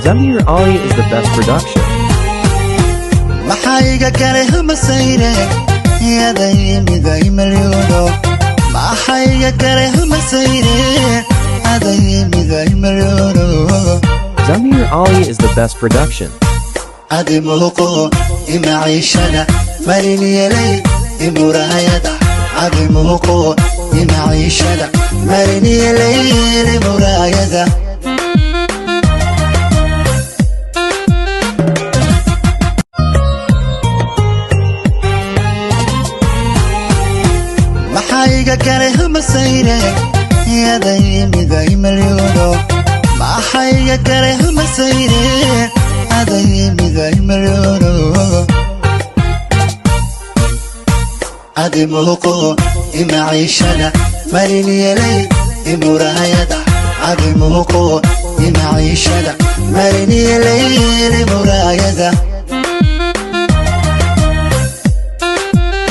Zamir Ali is the best production. maxayga kale hama sayre yaday miday malyoodo maxayga kale hama sayre yaday miday malyoodo Zamir Ali is the best production. adi muqo imaishana mariniyalay imurayada adi muqo imaishana mariniyalay imurayada maxayga kale hama sayre yaday miday malyoodo maxayga kale hama sayre yaday miday malyoodo adi muqo imaishana mariniyalay imurayada adi muqo imaishana mariniyalay imurayada